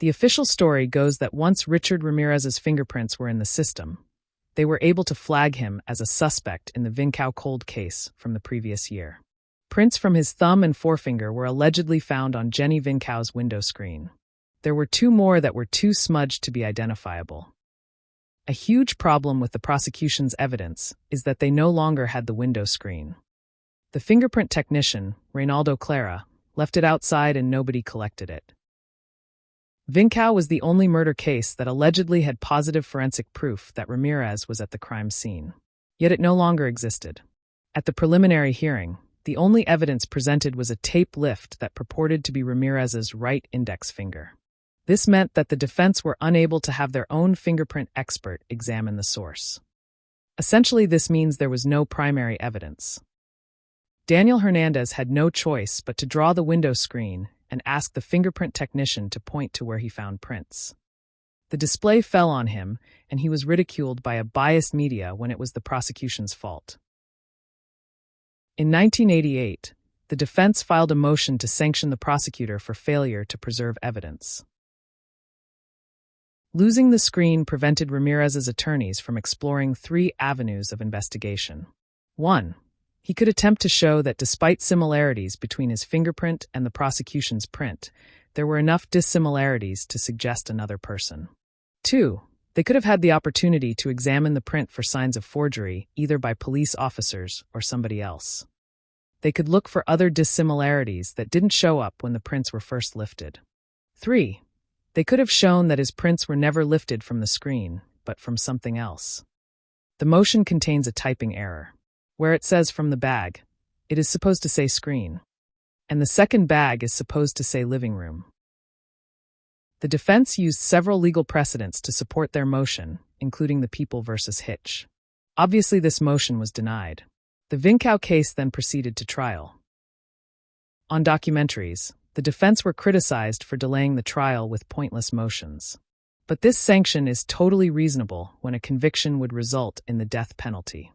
The official story goes that once Richard Ramirez's fingerprints were in the system, they were able to flag him as a suspect in the Vincow cold case from the previous year. Prints from his thumb and forefinger were allegedly found on Jennie Vincow's window screen. There were 2 more that were too smudged to be identifiable. A huge problem with the prosecution's evidence is that they no longer had the window screen. The fingerprint technician, Reynaldo Clara, left it outside and nobody collected it. Vincow was the only murder case that allegedly had positive forensic proof that Ramirez was at the crime scene. Yet it no longer existed. At the preliminary hearing, the only evidence presented was a tape lift that purported to be Ramirez's right index finger. This meant that the defense were unable to have their own fingerprint expert examine the source. Essentially, this means there was no primary evidence. Daniel Hernandez had no choice but to draw the window screen and ask the fingerprint technician to point to where he found prints. The display fell on him, and he was ridiculed by a biased media when it was the prosecution's fault. In 1988, the defense filed a motion to sanction the prosecutor for failure to preserve evidence. Losing the screen prevented Ramirez's attorneys from exploring 3 avenues of investigation. 1. He could attempt to show that despite similarities between his fingerprint and the prosecution's print, there were enough dissimilarities to suggest another person. 2. They could have had the opportunity to examine the print for signs of forgery, either by police officers or somebody else. They could look for other dissimilarities that didn't show up when the prints were first lifted. 3. They could have shown that his prints were never lifted from the screen, but from something else. The motion contains a typing error. Where it says from the bag, it is supposed to say screen, and the second bag is supposed to say living room. The defense used several legal precedents to support their motion, including the People v. Hitch. Obviously, this motion was denied. The Vincow case then proceeded to trial. On documentaries, the defense were criticized for delaying the trial with pointless motions. But this sanction is totally reasonable when a conviction would result in the death penalty.